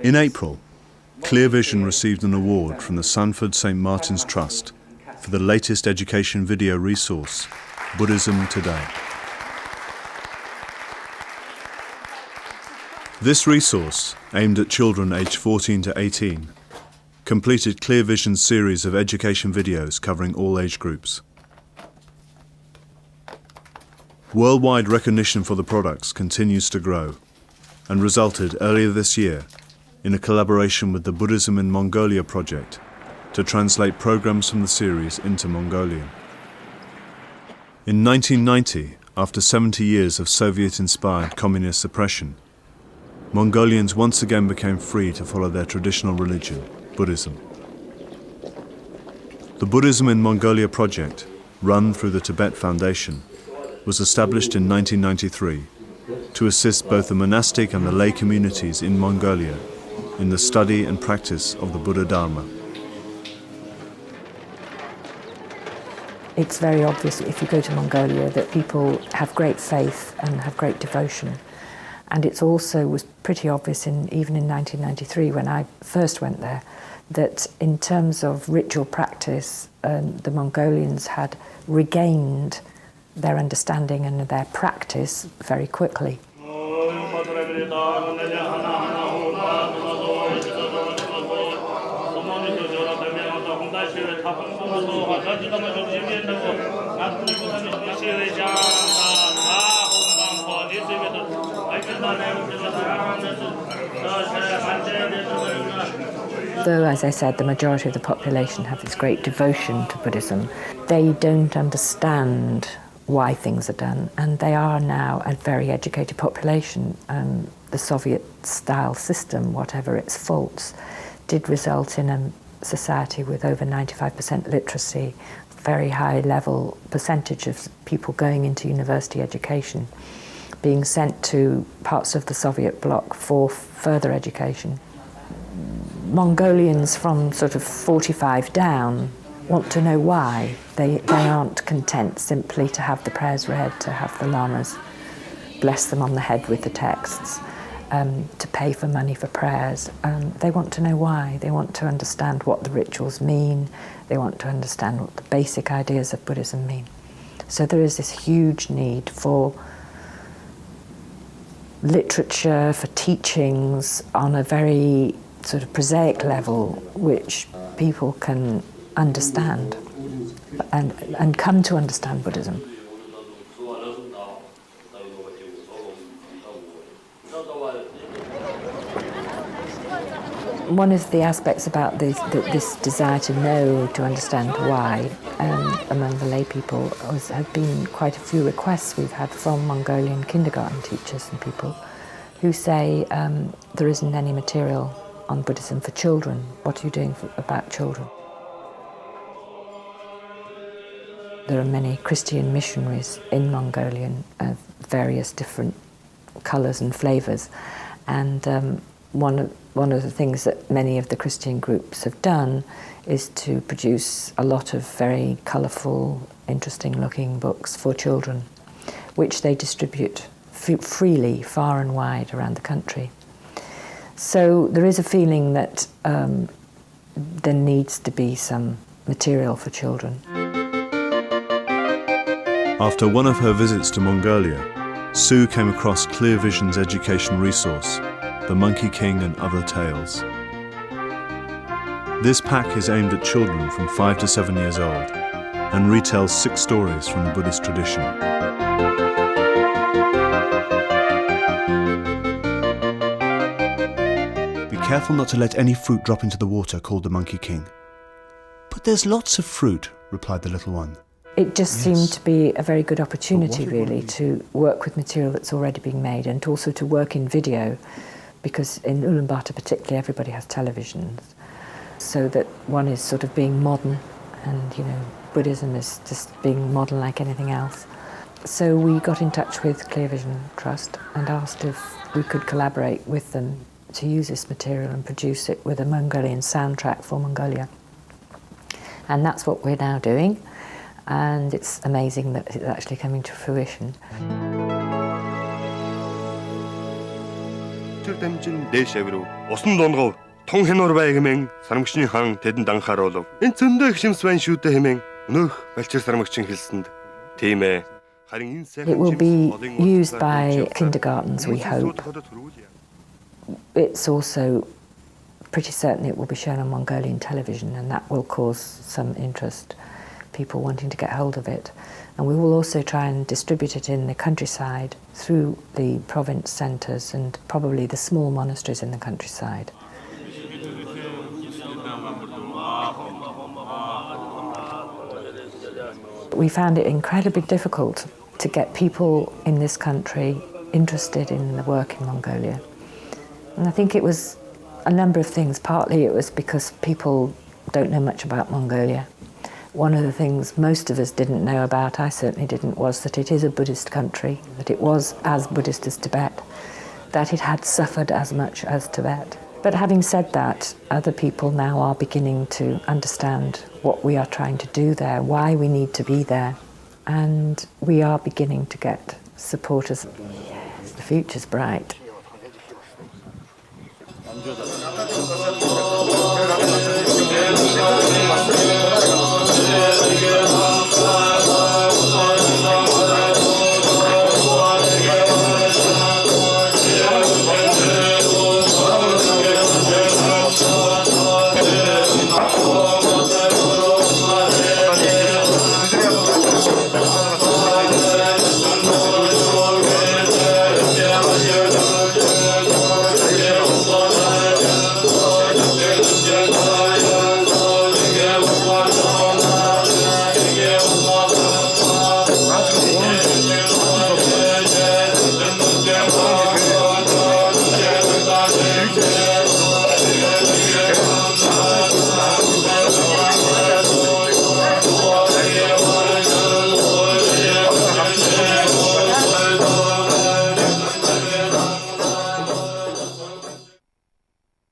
In April, Clear Vision received an award from the Sanford St. Martin's Trust for the latest education video resource, Buddhism Today. This resource, aimed at children aged 14 to 18, completed Clear Vision's series of education videos covering all age groups. Worldwide recognition for the products continues to grow and resulted earlier this year in a collaboration with the Buddhism in Mongolia project to translate programs from the series into Mongolian. In 1990, after 70 years of Soviet-inspired communist suppression, Mongolians once again became free to follow their traditional religion, Buddhism. The Buddhism in Mongolia project, run through the Tibet Foundation, was established in 1993 to assist both the monastic and the lay communities in Mongolia in the study and practice of the Buddha Dharma. It's very obvious if you go to Mongolia that people have great faith and have great devotion. And it also was pretty obvious even in 1993 when I first went there that in terms of ritual practice, the Mongolians had regained their understanding and their practice very quickly. Though, as I said, the majority of the population have this great devotion to Buddhism, they don't understand why things are done, and they are now a very educated population. The Soviet-style system, whatever its faults, did result in a society with over 95% literacy, very high level percentage of people going into university education, being sent to parts of the Soviet bloc for further education. Mongolians from sort of 45 down want to know why. They aren't content simply to have the prayers read, to have the lamas bless them on the head with the texts, to pay for money for prayers. They want to know why. They want to understand what the rituals mean. They want to understand what the basic ideas of Buddhism mean. So there is this huge need for literature, for teachings on a very sort of prosaic level, which people can understand and come to understand Buddhism. One of the aspects about this desire to know, to understand why, among the lay people have been quite a few requests we've had from Mongolian kindergarten teachers and people who say there isn't any material on Buddhism for children. What are you doing about children? There are many Christian missionaries in Mongolian of various different colours and flavours, and one of the things that many of the Christian groups have done is to produce a lot of very colourful, interesting-looking books for children, which they distribute freely far and wide around the country. So there is a feeling that there needs to be some material for children. After one of her visits to Mongolia, Sue came across Clear Vision's education resource, The Monkey King and Other Tales. This pack is aimed at children from 5 to 7 years old and retells 6 stories from the Buddhist tradition. Be careful not to let any fruit drop into the water called the Monkey King. But there's lots of fruit, replied the little one. It just seemed to be a very good opportunity, really, to work with material that's already being made and also to work in video, because in Ulaanbaatar particularly everybody has televisions, so that one is sort of being modern and, you know, Buddhism is just being modern like anything else. So we got in touch with Clear Vision Trust and asked if we could collaborate with them to use this material and produce it with a Mongolian soundtrack for Mongolia. And that's what we're now doing. And it's amazing that it's actually coming to fruition. төр дамжин дээш авируу. Усан дунгав тун хянуур бай хэмээн сармагчны хан тэдэнд анхааруулв. Энэ зөндөө их шимс байна шүү дээ хэмээн өнөөх балчир сармагчин хэлсэнд тийм ээ. Харин энэ сайхан It will be шимс used by kindergartens, we hope. It's also pretty certain it will be shown on Mongolian television, and that will cause some interest, people wanting to get hold of it. And we will also try and distribute it in the countryside through the province centres and probably the small monasteries in the countryside. We found it incredibly difficult to get people in this country interested in the work in Mongolia. And I think it was a number of things. Partly it was because people don't know much about Mongolia. One of the things most of us didn't know about, I certainly didn't, was that it is a Buddhist country, that it was as Buddhist as Tibet, that it had suffered as much as Tibet. But having said that, other people now are beginning to understand what we are trying to do there, why we need to be there, and we are beginning to get supporters. Yes, the future's bright.